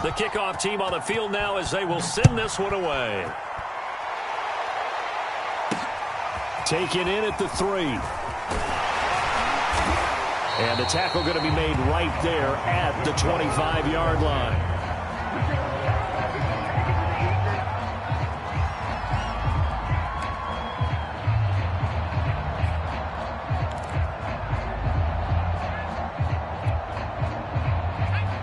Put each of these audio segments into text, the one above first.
The kickoff team on the field now as they will send this one away. Taken in at the 3. And the tackle going to be made right there at the 25-yard line.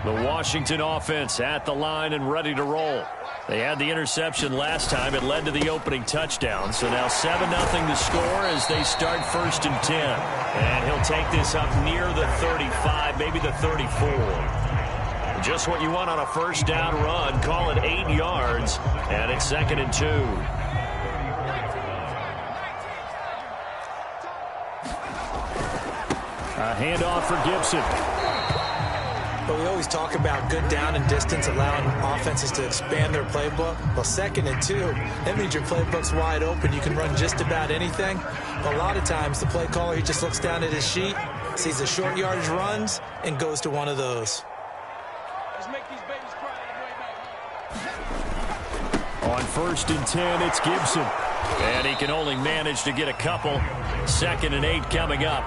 The Washington offense at the line and ready to roll. They had the interception last time. It led to the opening touchdown. So now 7-0 to score as they start 1st and 10. And he'll take this up near the 35, maybe the 34. Just what you want on a first down run. Call it 8 yards. And it's 2nd and 2. A handoff for Gibson. But we always talk about good down and distance, allowing offenses to expand their playbook. Well, 2nd and 2, that means your playbook's wide open. You can run just about anything. But a lot of times, the play caller, he just looks down at his sheet, sees the short yardage runs, and goes to one of those. Let's make these babies cry on the way back. On 1st and 10, it's Gibson. And he can only manage to get a couple. 2nd and 8 coming up.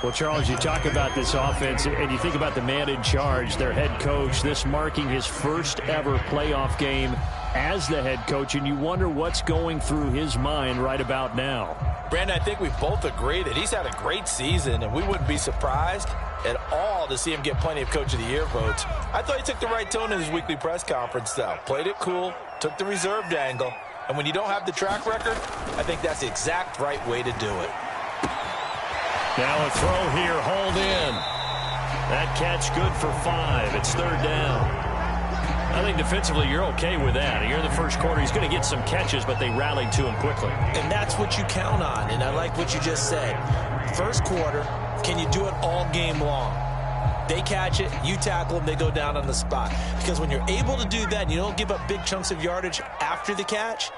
Well, Charles, you talk about this offense, and you think about the man in charge, their head coach, this marking his first ever playoff game as the head coach, and you wonder what's going through his mind right about now. Brandon, I think we both agree that he's had a great season, and we wouldn't be surprised at all to see him get plenty of Coach of the Year votes. I thought he took the right tone in his weekly press conference, though. Played it cool, took the reserved angle, and when you don't have the track record, I think that's the exact right way to do it. Now a throw here, hauled in. That catch good for 5. It's 3rd down. I think defensively you're okay with that. Here in the first quarter, he's going to get some catches, but they rallied to him quickly. And that's what you count on, and I like what you just said. First quarter, can you do it all game long? They catch it, you tackle them, they go down on the spot. Because when you're able to do that and you don't give up big chunks of yardage after the catch,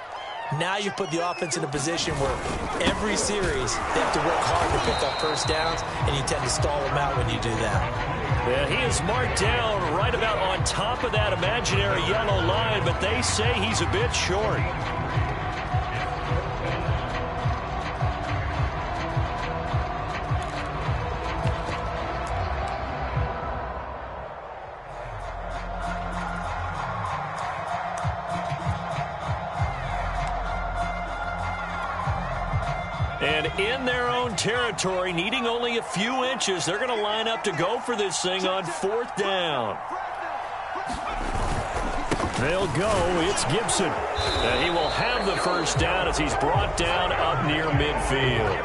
now you put the offense in a position where every series they have to work hard to pick up first downs, and you tend to stall them out when you do that. Yeah, he is marked down right about on top of that imaginary yellow line, but they say he's a bit short. And in their own territory, needing only a few inches, they're going to line up to go for this thing on 4th down. They'll go. It's Gibson. And he will have the first down as he's brought down up near midfield.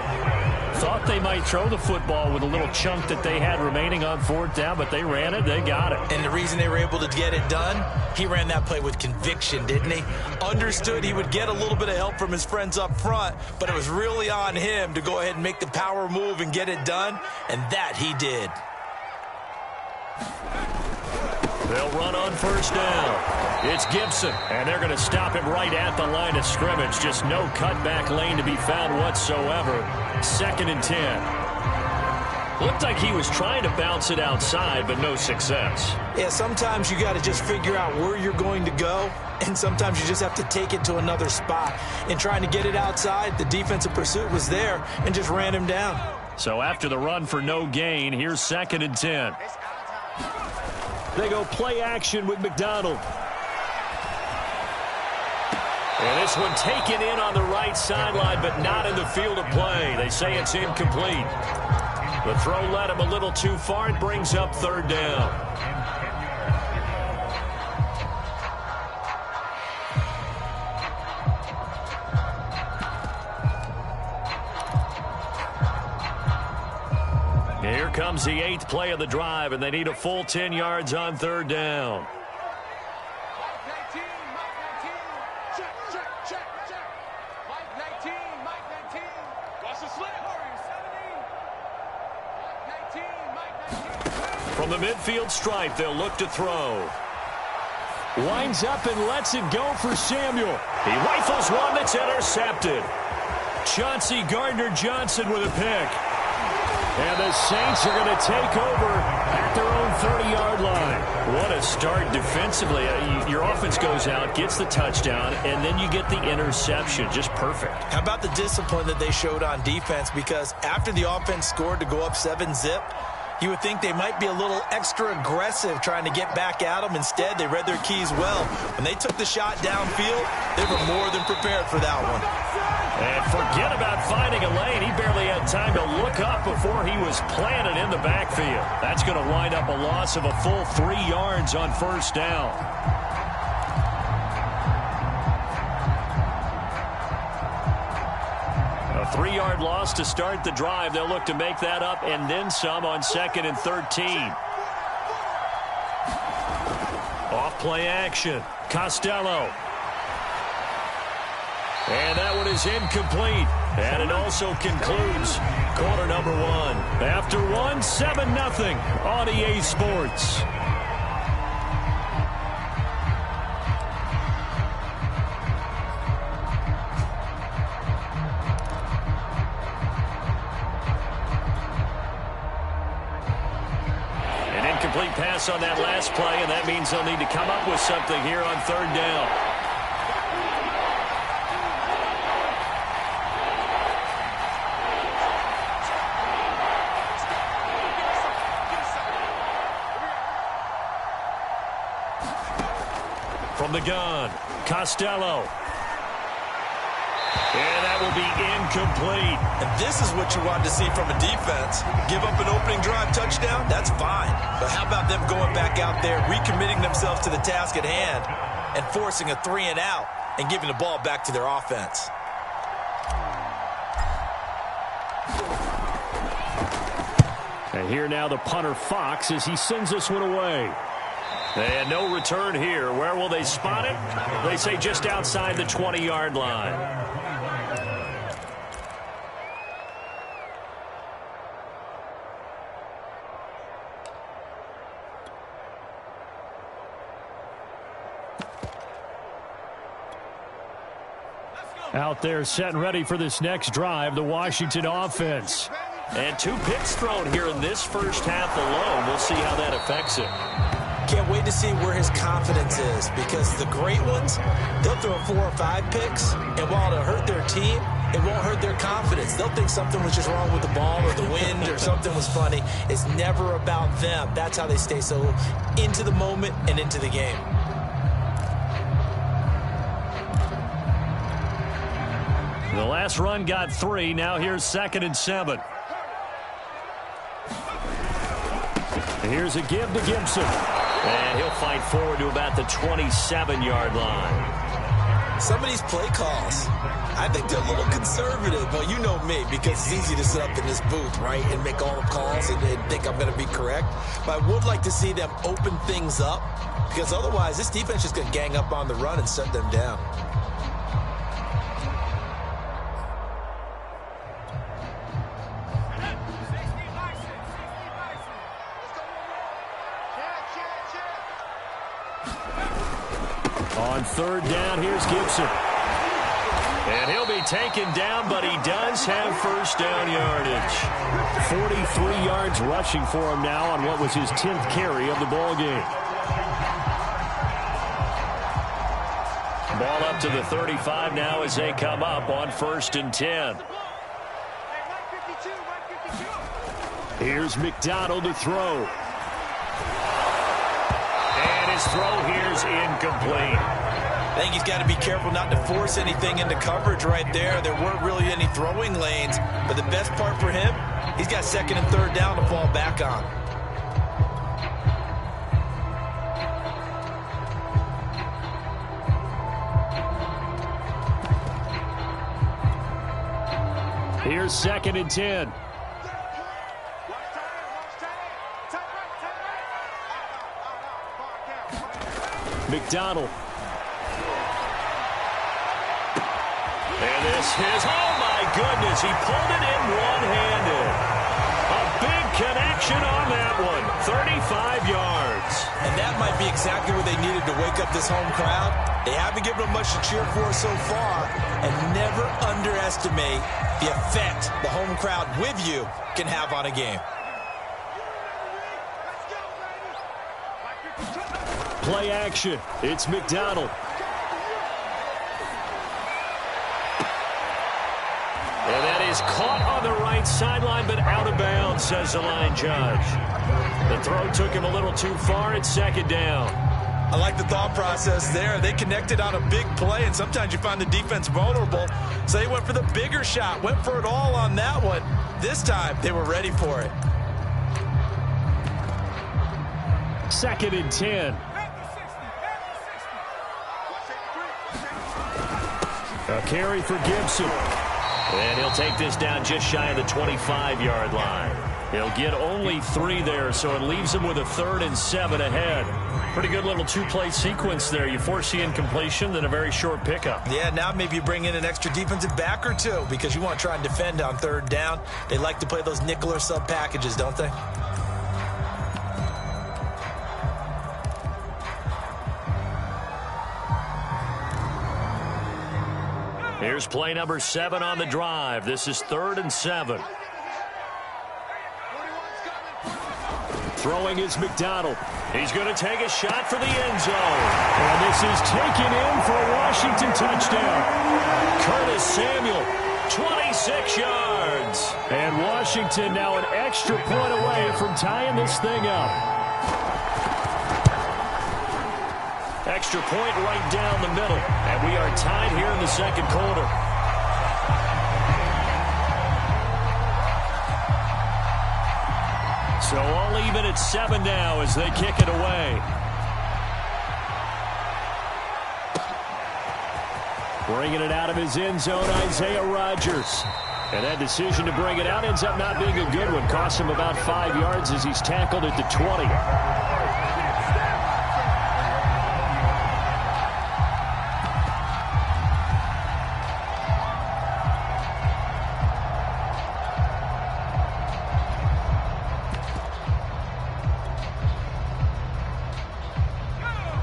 Thought they might throw the football with a little chunk that they had remaining on 4th down, but they ran it. They got it. And the reason they were able to get it done, he ran that play with conviction, didn't he? Understood he would get a little bit of help from his friends up front, but it was really on him to go ahead and make the power move and get it done, and that he did. They'll run on 1st down. It's Gibson, and they're going to stop him right at the line of scrimmage. Just no cutback lane to be found whatsoever. 2nd and 10. Looked like he was trying to bounce it outside, but no success. Yeah, sometimes you got to just figure out where you're going to go, and sometimes you just have to take it to another spot. In trying to get it outside, the defensive pursuit was there and just ran him down. So after the run for no gain, here's 2nd and 10. They go play action with McDonald. And this one taken in on the right sideline, but not in the field of play. They say it's incomplete. The throw led him a little too far. It brings up 3rd down. Here comes the 8th play of the drive, and they need a full 10 yards on 3rd down. From the midfield stripe, they'll look to throw. Winds up and lets it go for Samuel. He rifles one that's intercepted. Chauncey Gardner-Johnson with a pick. And the Saints are going to take over at their own 30-yard line. What a start defensively. Your offense goes out, gets the touchdown, and then you get the interception. Just perfect. How about the discipline that they showed on defense? Because after the offense scored to go up 7-zip, you would think they might be a little extra aggressive trying to get back at them. Instead, they read their keys well. When they took the shot downfield, they were more than prepared for that one. And forget about finding a lane. He barely had time to look up before he was planted in the backfield. That's going to wind up a loss of a full 3 yards on first down. A 3-yard loss to start the drive. They'll look to make that up and then some on 2nd and 13. Off play action. Costello. And that one is incomplete. And it also concludes quarter number 1. After 1, 7-0 on EA Sports. An incomplete pass on that last play, and that means they'll need to come up with something here on 3rd down. From the gun, Costello. And that will be incomplete. And this is what you want to see from a defense. Give up an opening drive touchdown, that's fine. But how about them going back out there, recommitting themselves to the task at hand, and forcing a 3-and-out and giving the ball back to their offense? And here now the punter, Fox, as he sends this one away. And no return here. Where will they spot it? They say just outside the 20-yard line. Out there set and ready for this next drive, the Washington offense. And 2 picks thrown here in this first half alone. We'll see how that affects it. Can't wait to see where his confidence is, because the great ones, they'll throw 4 or 5 picks, and while it'll hurt their team, it won't hurt their confidence. They'll think something was just wrong with the ball or the wind or something was funny. It's never about them. That's how they stay so into the moment and into the game. The last run got 3. Now here's 2nd and 7. Here's a give to Gibson. And he'll fight forward to about the 27-yard line. Some of these play calls, I think they're a little conservative. Well, you know me, because it's easy to sit up in this booth, right, and make all the calls and think I'm going to be correct. But I would like to see them open things up, because otherwise this defense is going to gang up on the run and shut them down. On 3rd down, here's Gibson. And he'll be taken down, but he does have first down yardage. 43 yards rushing for him now on what was his 10th carry of the ball game. Ball up to the 35 now as they come up on 1st and 10. Here's McDonald to throw. And his throw here's incomplete. I think he's got to be careful not to force anything into coverage right there. There weren't really any throwing lanes, but the best part for him, he's got 2nd and 3rd down to fall back on. Here's 2nd and 10. McDonald. And this is, oh my goodness, he pulled it in one-handed. A big connection on that one, 35 yards. And that might be exactly what they needed to wake up this home crowd. They haven't given them much to cheer for so far, and never underestimate the effect the home crowd with you can have on a game. Play action. It's McDonald. And that is caught on the right sideline, but out of bounds, says the line judge. The throw took him a little too far. It's second down. I like the thought process there. They connected on a big play, and sometimes you find the defense vulnerable. So they went for the bigger shot, went for it all on that one. This time, they were ready for it. 2nd and 10. A carry for Gibson. And he'll take this down just shy of the 25-yard line. He'll get only 3 there, so it leaves him with a 3rd and 7 ahead. Pretty good little 2-play sequence there. You force the incompletion, then a very short pickup. Yeah, now maybe you bring in an extra defensive back or two because you want to try and defend on 3rd down. They like to play those nickel or sub packages, don't they? Here's play number 7 on the drive. This is 3rd and 7. Throwing is McDonald. He's going to take a shot for the end zone. And this is taken in for a Washington touchdown. Curtis Samuel, 26 yards. And Washington now an extra point away from tying this thing up. Extra point right down the middle. And we are tied here in the second quarter. So all even at 7 now as they kick it away. Bringing it out of his end zone, Isaiah Rodgers. And that decision to bring it out ends up not being a good one. Costs him about 5 yards as he's tackled at the 20.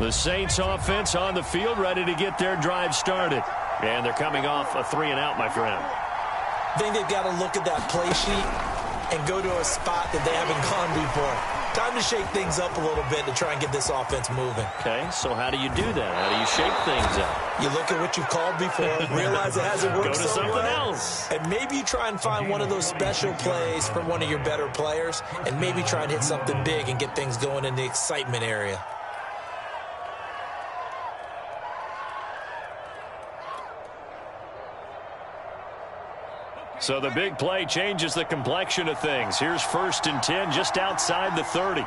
The Saints offense on the field, ready to get their drive started. And they're coming off a 3-and-out, my friend. I think they've got to look at that play sheet and go to a spot that they haven't gone before. Time to shake things up a little bit to try and get this offense moving. Okay, so how do you do that? How do you shake things up? You look at what you've called before, realize it hasn't worked so so something well, else. and maybe you try and find one of those special plays from one of your better players, and maybe try and hit something big and get things going in the excitement area. So the big play changes the complexion of things. Here's 1st and 10 just outside the 30.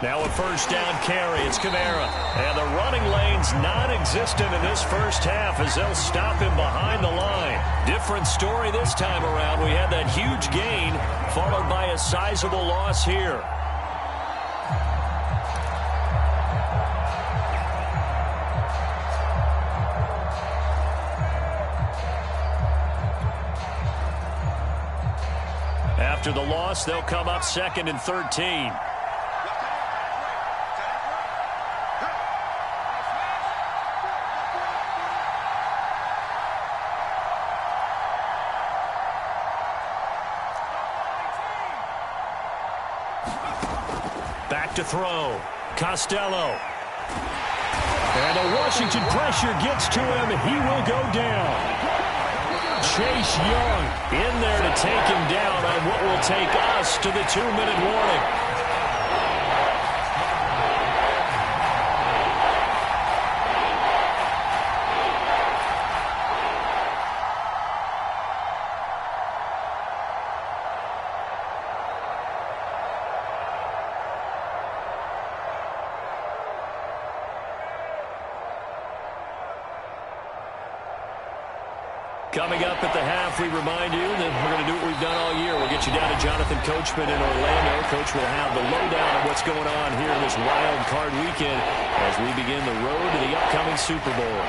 Now a 1st down carry. It's Kamara. And the running lane's non-existent in this first half as they'll stop him behind the line. Different story this time around. We had that huge gain followed by a sizable loss here. After the loss, they'll come up 2nd and 13. Back to throw. Costello. And the Washington pressure gets to him. He will go down. Chase Young in there to take him down on what will take us to the 2-minute warning. Coming up at the half, we remind you that we're going to do what we've done all year. We'll get you down to Jonathan Coachman in Orlando. Coach will have the lowdown of what's going on here this wild card weekend as we begin the road to the upcoming Super Bowl.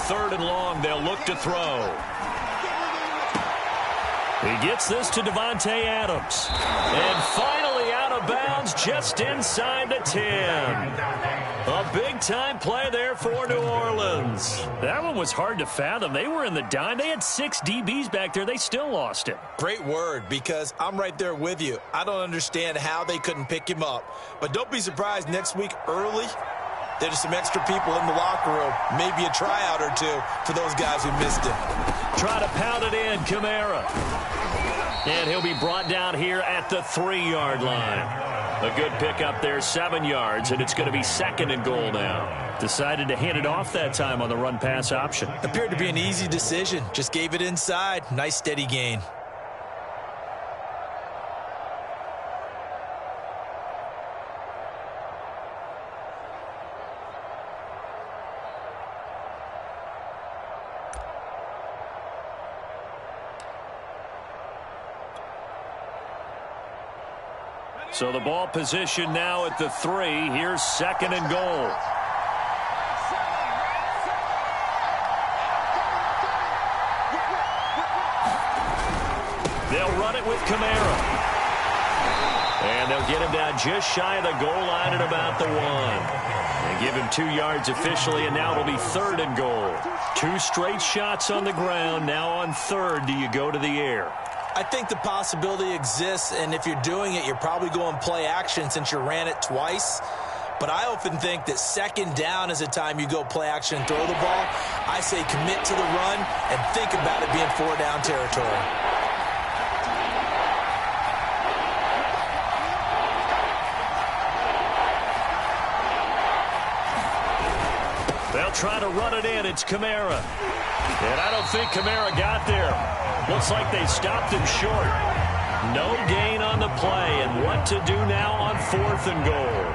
3rd and long. They'll look to throw. He gets this to Davante Adams. And finally out of bounds just inside the 10. A big-time play there for New Orleans. That one was hard to fathom. They were in the dime. They had 6 DBs back there. They still lost it. Great word, because I'm right there with you. I don't understand how they couldn't pick him up. But don't be surprised next week early, there's some extra people in the locker room, maybe a tryout or two for those guys who missed him. Try to pound it in, Kamara. And he'll be brought down here at the 3-yard line. A good pickup there, 7 yards, and it's going to be 2nd and goal now. Decided to hand it off that time on the run-pass option. Appeared to be an easy decision. Just gave it inside. Nice steady gain. So the ball position now at the 3. Here's 2nd and goal. They'll run it with Kamara. And they'll get him down just shy of the goal line at about the 1. They give him 2 yards officially, and now it'll be 3rd and goal. 2 straight shots on the ground. Now on 3rd, do you go to the air? I think the possibility exists, and if you're doing it, you're probably going play action since you ran it twice. But I often think that 2nd down is the time you go play action and throw the ball. I say commit to the run and think about it being 4-down territory. They'll try to run it in. It's Kamara. And I don't think Kamara got there. Looks like they stopped him short. No gain on the play. And what to do now on 4th and goal?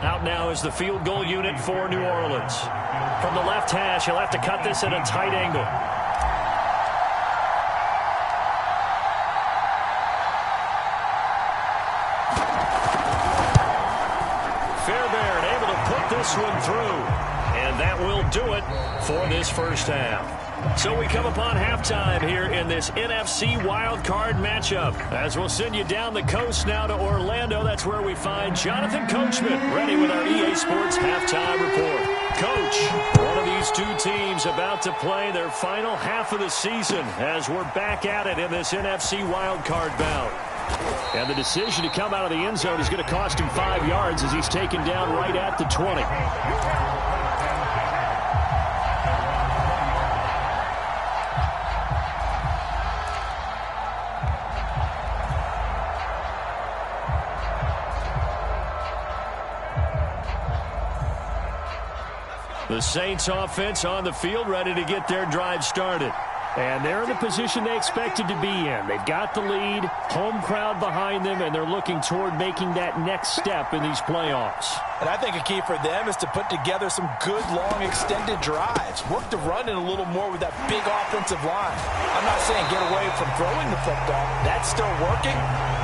Out now is the field goal unit for New Orleans. From the left hash, he'll have to cut this at a tight angle. Fairbairn able to put this one through. And that will do it for this first half. So we come upon halftime here in this NFC wildcard matchup. As we'll send you down the coast now to Orlando. That's where we find Jonathan Coachman ready with our EA Sports halftime report. Coach, one of these two teams about to play their final half of the season as we're back at it in this NFC wildcard bout. And the decision to come out of the end zone is going to cost him 5 yards as he's taken down right at the 20. The Saints offense on the field ready to get their drive started. And they're in the position they expected to be in. They've got the lead, home crowd behind them, and they're looking toward making that next step in these playoffs. And I think a key for them is to put together some good, long, extended drives. Work the run in a little more with that big offensive line. I'm not saying get away from throwing the football. That's still working,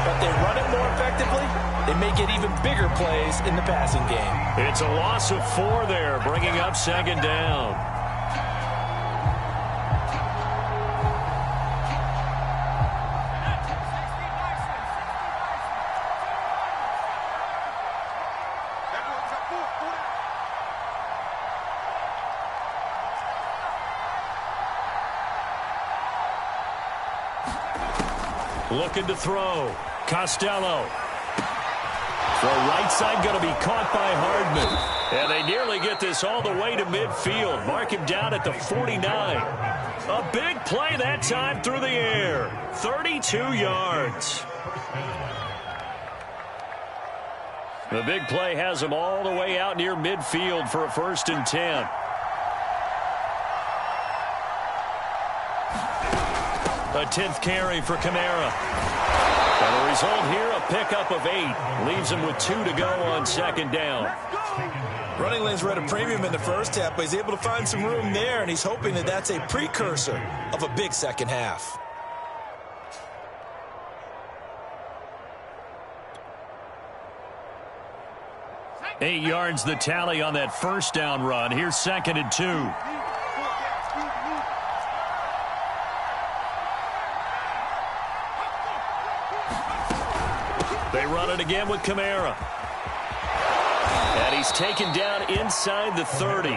but they run it more effectively. They may get even bigger plays in the passing game. It's a loss of 4 there, bringing up 2nd down. Looking to throw. Costello. The right side going to be caught by Hardman. And they nearly get this all the way to midfield. Mark him down at the 49. A big play that time through the air. 32 yards. The big play has him all the way out near midfield for a 1st and 10. A 10th carry for Kamara. And the result here, a pickup of 8. Leaves him with 2 to go on second down. Running lanes were at a premium in the first half, but he's able to find some room there, and he's hoping that that's a precursor of a big second half. Eight yards the tally on that first down run. Here's 2nd and 2. They run it again with Kamara. And he's taken down inside the 30.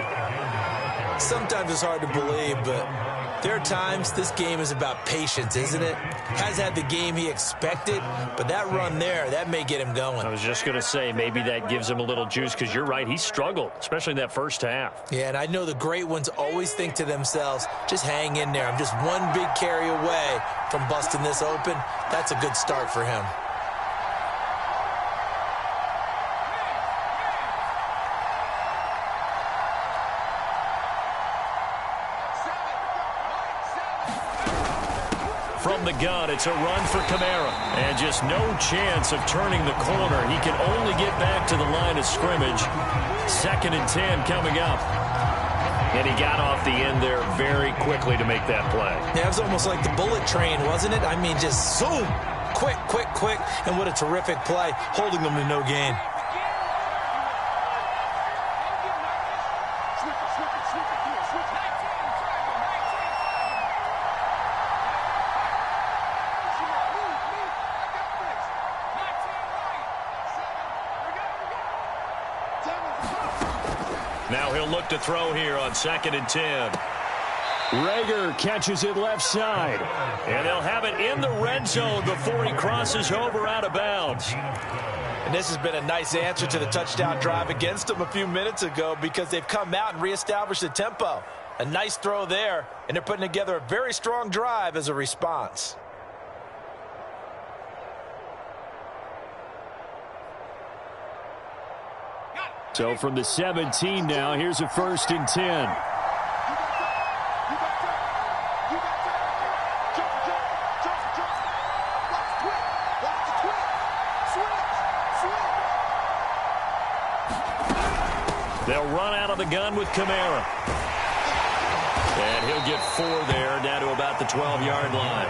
Sometimes it's hard to believe, but there are times this game is about patience, isn't it? Has had the game he expected, but that run there, that may get him going. I was just going to say, maybe that gives him a little juice, because you're right, he struggled, especially in that first half. Yeah, and I know the great ones always think to themselves, just hang in there. I'm just one big carry away from busting this open. That's a good start for him. From the gun, it's a run for Kamara. And just no chance of turning the corner. He can only get back to the line of scrimmage. 2nd and 10 coming up. And he got off the end there very quickly to make that play. Yeah, it was almost like the bullet train, wasn't it? I mean, just zoom. Quick, quick, quick. And what a terrific play, holding them to no gain. Now he'll look to throw here on 2nd and 10. Rager catches it left side. And they'll have it in the red zone before he crosses over out of bounds. And this has been a nice answer to the touchdown drive against them a few minutes ago, because they've come out and reestablished the tempo. A nice throw there, and they're putting together a very strong drive as a response. So from the 17 now, here's a 1st and 10. They'll run out of the gun with Kamara. And he'll get 4 there, down to about the 12-yard line.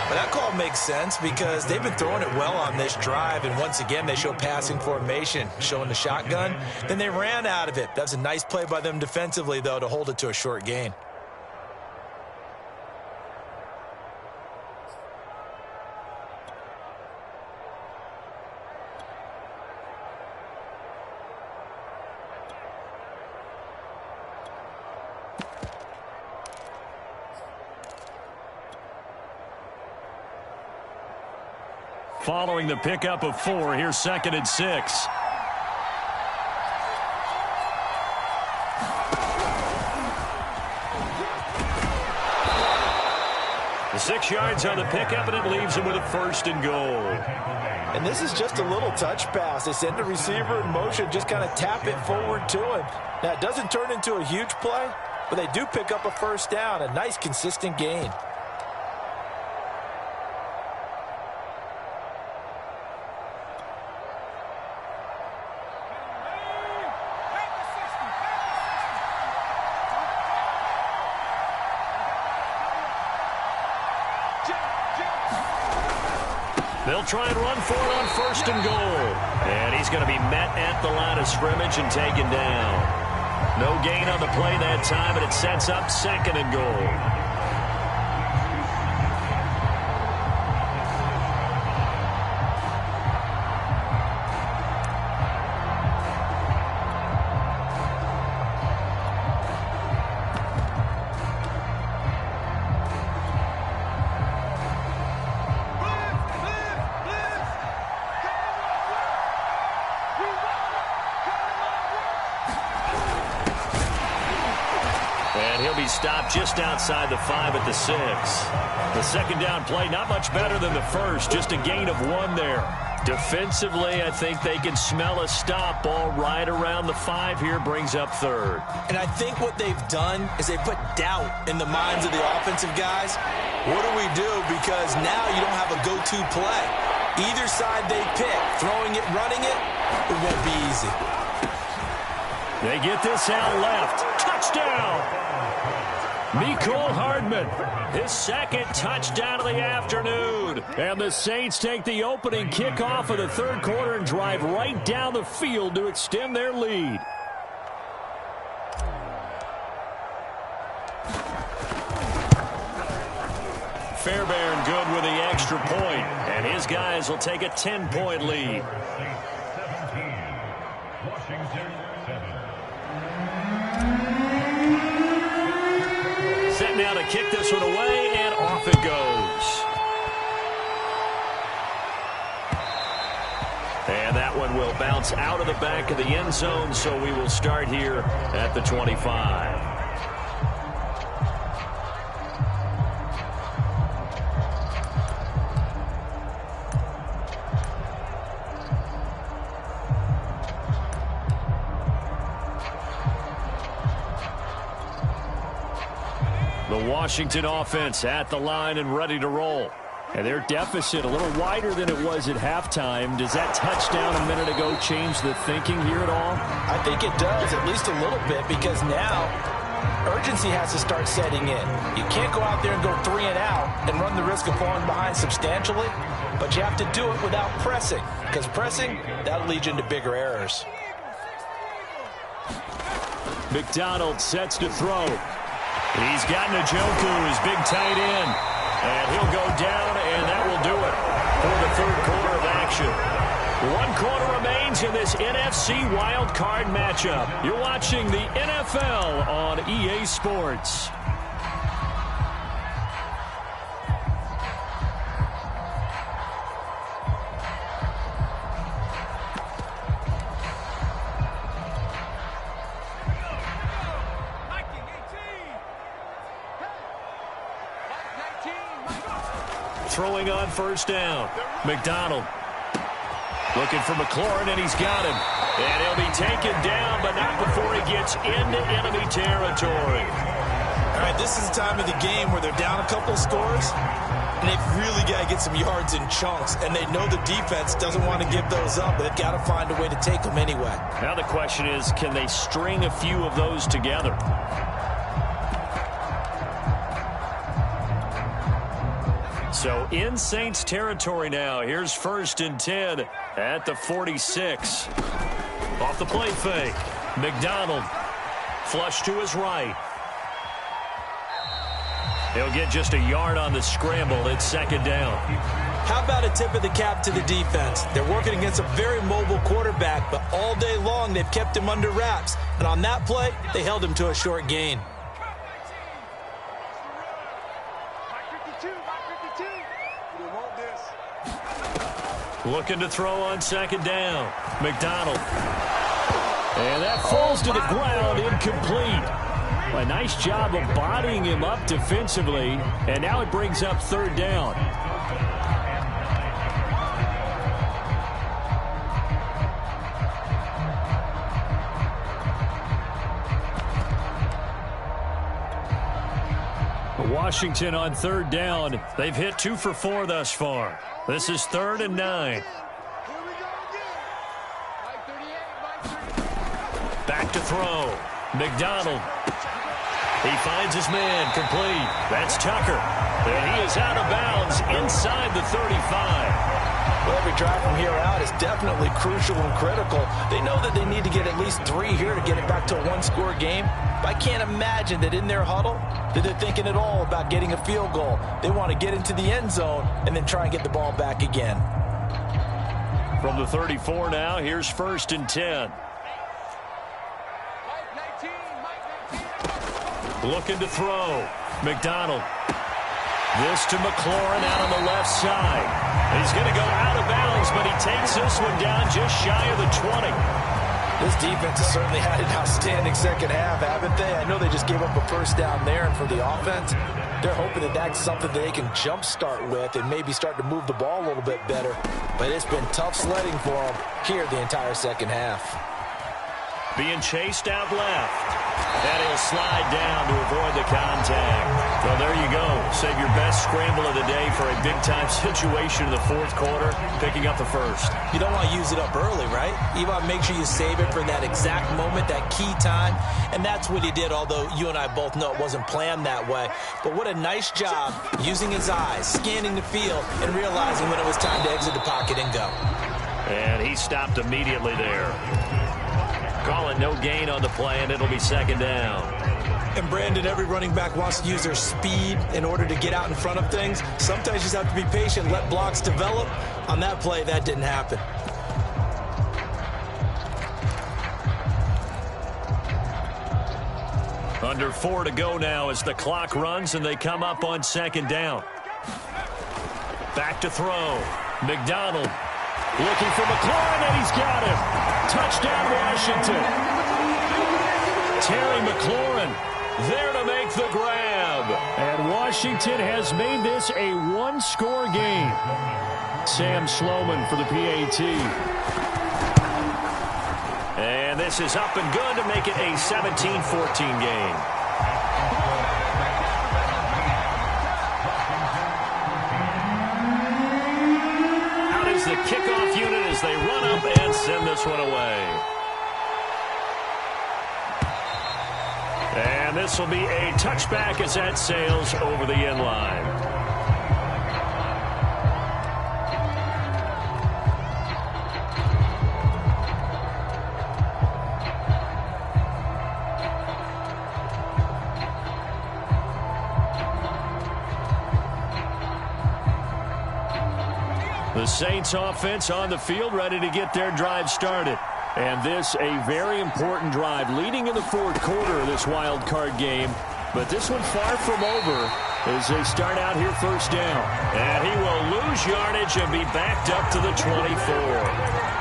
But that call makes sense because they've been throwing it well on this drive, and once again they show passing formation, showing the shotgun. Then they ran out of it. That's a nice play by them defensively, though, to hold it to a short gain. Following the pickup of 4, here's 2nd and 6. The 6 yards on the pickup, and it leaves him with a 1st and goal. And this is just a little touch pass. They send the receiver in motion, just kind of tap it forward to him. Now, it doesn't turn into a huge play, but they do pick up a 1st down, a nice, consistent gain. They'll try and run for it on 1st and goal. And he's going to be met at the line of scrimmage and taken down. No gain on the play that time, and it sets up 2nd and goal. Stopped just outside the 5 at the 6. The 2nd down play, not much better than the first, just a gain of 1 there. Defensively, I think they can smell a stop. Ball right around the 5 here, brings up third. And I think what they've done is they put doubt in the minds of the offensive guys. What do we do? Because now you don't have a go-to play. Either side they pick, throwing it, running it, it won't be easy. They get this out left. Touchdown! Mecole Hardman, his second touchdown of the afternoon. And the Saints take the opening kickoff of the third quarter and drive right down the field to extend their lead. Fairbairn good with the extra point, and his guys will take a 10-point lead. Set now to kick this one away, and off it goes. And that one will bounce out of the back of the end zone, so we will start here at the 25. The Washington offense at the line and ready to roll. And their deficit a little wider than it was at halftime. Does that touchdown a minute ago change the thinking here at all? I think it does, at least a little bit, because now urgency has to start setting in. You can't go out there and go 3 and out and run the risk of falling behind substantially, but you have to do it without pressing, because pressing, that'll lead you into bigger errors. McDonald sets to throw. He's got Njoku, his big tight end. And he'll go down, and that will do it for the third quarter of action. 1 quarter remains in this NFC wildcard matchup. You're watching the NFL on EA Sports. Throwing on first down. McDonald looking for McLaurin, and he's got him. And he'll be taken down, but not before he gets into enemy territory. All right, this is the time of the game where they're down a couple scores, and they've really got to get some yards in chunks, and they know the defense doesn't want to give those up, but they've got to find a way to take them anyway. Now the question is, can they string a few of those together? So in Saints territory now. Here's 1st and 10 at the 46. Off the play fake. McDonald flush to his right. He'll get just a yard on the scramble. It's 2nd down. How about a tip of the cap to the defense? They're working against a very mobile quarterback, but all day long they've kept him under wraps. And on that play, they held him to a short gain. Looking to throw on 2nd down. McDonald. And that falls to the ground, incomplete. A nice job of bodying him up defensively, and now it brings up 3rd down. Washington on 3rd down. They've hit 2 for 4 thus far. This is 3rd and 9. Back to throw. McDonald. He finds his man, complete. That's Tucker. And he is out of bounds inside the 35. Well, every drive from here out is definitely crucial and critical. They know that they need to get at least 3 here to get it back to a 1-score game. But I can't imagine that in their huddle that they're thinking at all about getting a field goal. They want to get into the end zone and then try and get the ball back again. From the 34 now, here's 1st and 10. Looking to throw. McDonald. This to McLaurin out on the left side. He's going to go out of bounds, but he takes this one down just shy of the 20. This defense has certainly had an outstanding second half, haven't they? I know they just gave up a first down there, and for the offense, they're hoping that that's something that they can jumpstart with and maybe start to move the ball a little bit better. But it's been tough sledding for them here the entire second half. Being chased out left. And he'll slide down to avoid the contact. Well, there you go. Save your best scramble of the day for a big-time situation in the fourth quarter, picking up the first. You don't want to use it up early, right? You want to make sure you save it for that exact moment, that key time. And that's what he did, although you and I both know it wasn't planned that way. But what a nice job using his eyes, scanning the field, and realizing when it was time to exit the pocket and go. And he stopped immediately there. Call it no gain on the play, and it'll be second down. And Brandon, every running back wants to use their speed in order to get out in front of things. Sometimes you just have to be patient, let blocks develop. On that play, that didn't happen. Under 4 to go now as the clock runs and they come up on second down. Back to throw. McDonald looking for McLaurin, and he's got him. Touchdown, Washington. Terry McLaurin there to make the grab. And Washington has made this a one-score game. Sam Sloman for the PAT. And this is up and good to make it a 17-14 game. The kickoff unit as they run up and send this one away. And this will be a touchback as that sails over the end line. The Saints offense on the field, ready to get their drive started. And this a very important drive leading in the fourth quarter of this wild card game. But this one far from over as they start out here first down. And he will lose yardage and be backed up to the 24.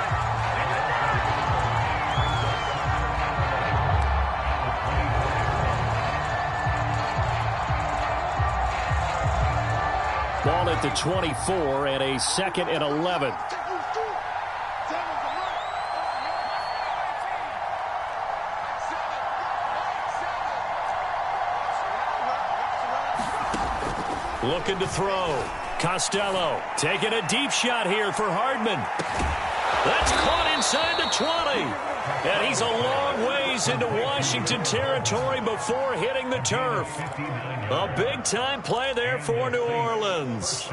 Ball at the 24 and a 2nd and 11. Looking to throw. Costello taking a deep shot here for Hardman. That's caught inside the 20. And he's a long ways into Washington territory before hitting the turf. A big-time play there for New Orleans.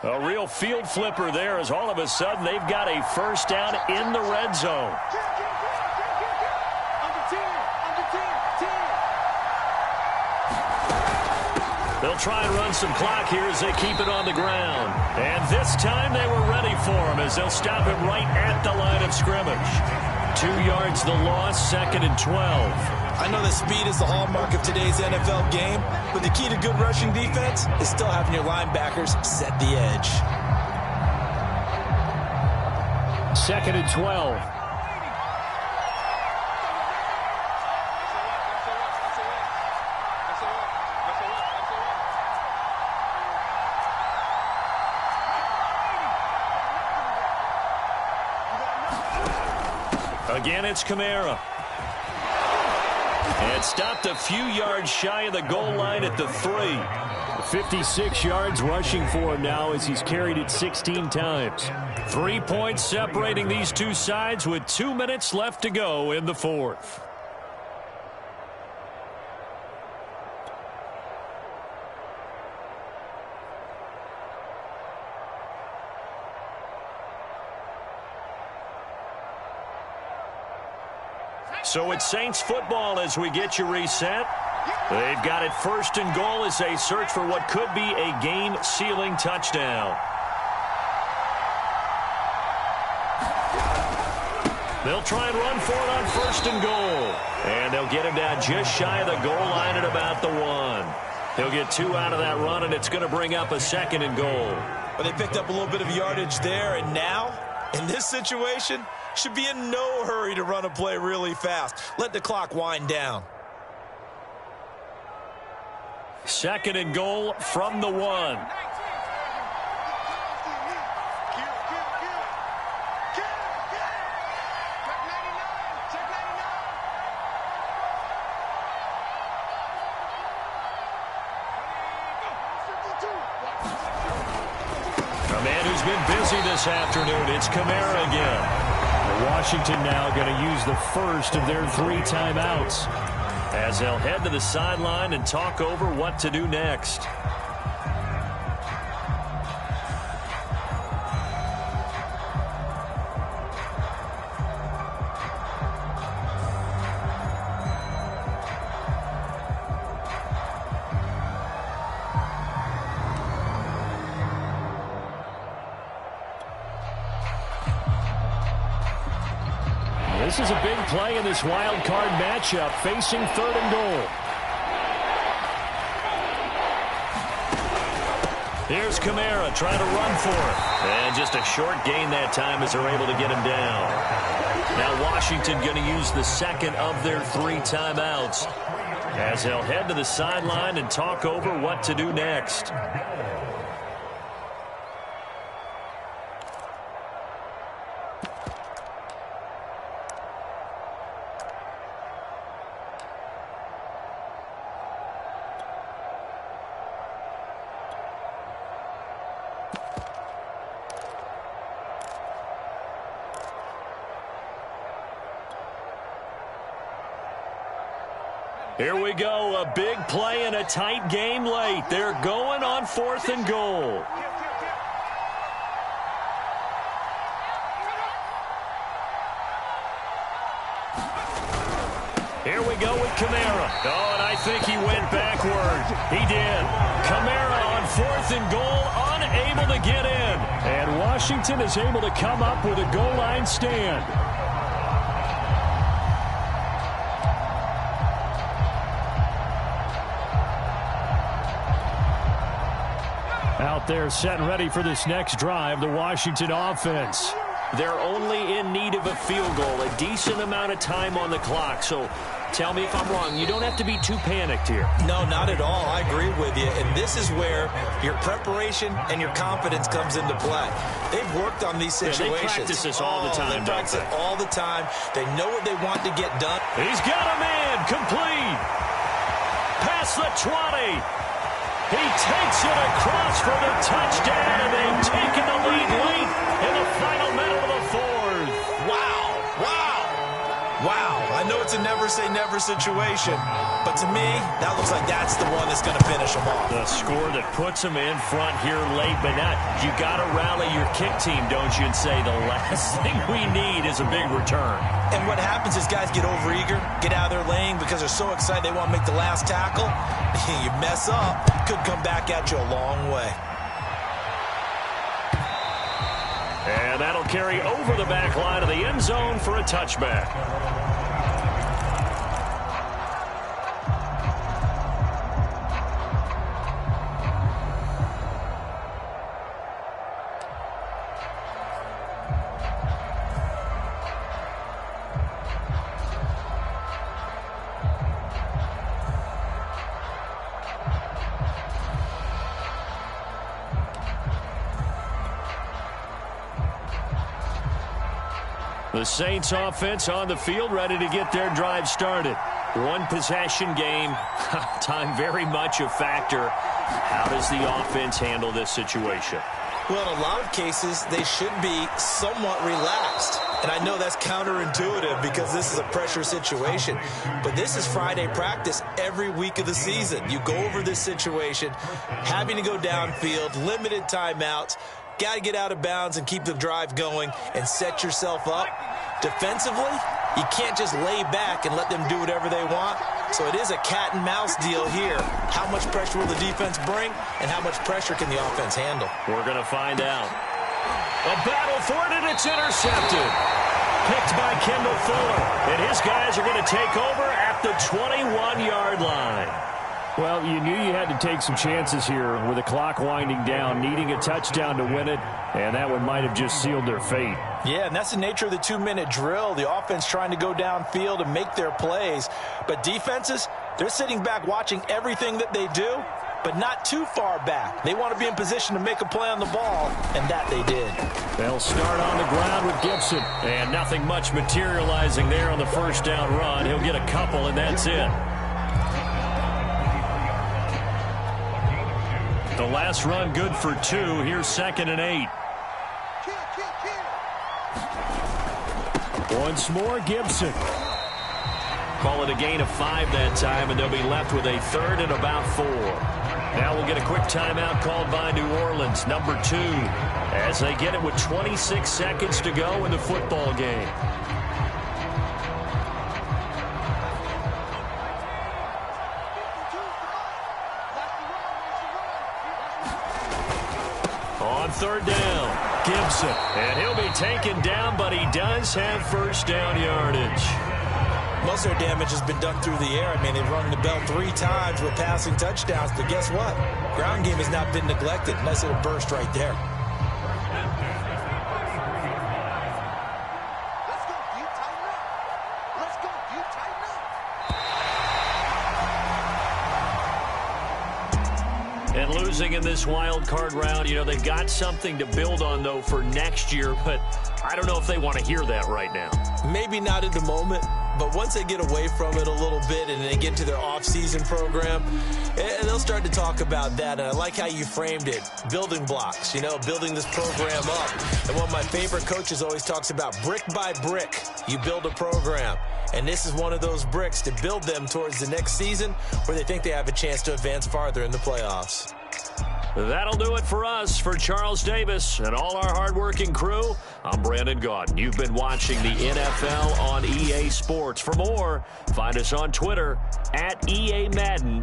A real field flipper there as all of a sudden they've got a first down in the red zone. They'll try and run some clock here as they keep it on the ground. And this time they were ready for him as they'll stop him right at the line of scrimmage. 2 yards the loss, 2nd and 12. I know that speed is the hallmark of today's NFL game, but the key to good rushing defense is still having your linebackers set the edge. 2nd and 12. Again, it's Kamara. And stopped a few yards shy of the goal line at the 3. 56 yards rushing for him now as he's carried it 16 times. 3 points separating these two sides with 2 minutes left to go in the fourth. So it's Saints football as we get you reset. They've got it 1st and goal as they search for what could be a game-sealing touchdown. They'll try and run for it on 1st and goal. And they'll get him down just shy of the goal line at about the 1. He'll get 2 out of that run, and it's going to bring up a 2nd and goal. Well, they picked up a little bit of yardage there, and now, in this situation, should be in no hurry to run a play really fast. Let the clock wind down. 2nd and goal from the 1. A man who's been busy this afternoon, it's Kamara again. Washington now going to use the first of their 3 timeouts as they'll head to the sideline and talk over what to do next. This is a big play in this wild card matchup, facing 3rd and goal. Here's Kamara trying to run for it. And just a short gain that time as they're able to get him down. Now Washington going to use the 2nd of their 3 timeouts as they'll head to the sideline and talk over what to do next. Here we go, a big play in a tight game late. They're going on 4th and goal. Here we go with Kamara. Oh, and I think he went backward. He did. Kamara on 4th and goal, unable to get in. And Washington is able to come up with a goal line stand. Out there set and ready for this next drive, the Washington offense. They're only in need of a field goal, a decent amount of time on the clock. So tell me if I'm wrong. You don't have to be too panicked here. No, not at all. I agree with you. And this is where your preparation and your confidence comes into play. They've worked on these situations. Yeah, they practice this all the time. They practice it all the time. They know what they want to get done. He's got a man complete. Past the 20. He takes it across for the touchdown, and they've taken the lead late in the final minute of the 4th. Wow, wow, wow. I know it's a never-say-never situation, but to me, that looks like that's the one that's going to finish them off. The score that puts them in front here late, but not. You got to rally your kick team, don't you, and say the last thing we need is a big return. And what happens is guys get overeager, get out of their lane because they're so excited they want to make the last tackle. You mess up, could come back at you a long way. And that'll carry over the back line of the end zone for a touchback. The Saints offense on the field, ready to get their drive started. One possession game, time very much a factor. How does the offense handle this situation? Well, in a lot of cases, they should be somewhat relaxed. And I know that's counterintuitive because this is a pressure situation. But this is Friday practice every week of the season. You go over this situation, having to go downfield, limited timeouts, got to get out of bounds and keep the drive going and set yourself up. Defensively, you can't just lay back and let them do whatever they want. So it is a cat and mouse deal here. How much pressure will the defense bring and how much pressure can the offense handle? We're going to find out. A battle for it, and it's intercepted. Picked by Kendall Fuller. And his guys are going to take over at the 21-yard line. Well, you knew you had to take some chances here with the clock winding down, needing a touchdown to win it, and that one might have just sealed their fate. Yeah, and that's the nature of the 2-minute drill. The offense trying to go downfield and make their plays. But defenses, they're sitting back watching everything that they do, but not too far back. They want to be in position to make a play on the ball, and that they did. They'll start on the ground with Gibson, and nothing much materializing there on the first down run. He'll get a couple, and that's it. The last run good for 2. Here's 2nd and 8. Once more, Gibson. Call it a gain of 5 that time, and they'll be left with a 3rd and about 4. Now we'll get a quick timeout called by New Orleans, number 2, as they get it with 26 seconds to go in the football game. On 3rd down, Gibson. And he'll be taken down, but he does have first down yardage. Most of their damage has been done through the air. I mean, they've rung the bell 3 times with passing touchdowns, but guess what? Ground game has not been neglected. Nice little burst right there. And losing in this wild card round, you know, they've got something to build on, though, for next year, but I don't know if they want to hear that right now. Maybe not at the moment, but once they get away from it a little bit and they get into their off-season program, they'll start to talk about that. And I like how you framed it, building blocks, you know, building this program up. And one of my favorite coaches always talks about brick by brick, you build a program. And this is one of those bricks to build them towards the next season where they think they have a chance to advance farther in the playoffs. That'll do it for us. For Charles Davis and all our hardworking crew, I'm Brandon Gaudin. You've been watching the NFL on EA Sports. For more, find us on Twitter @EA Madden.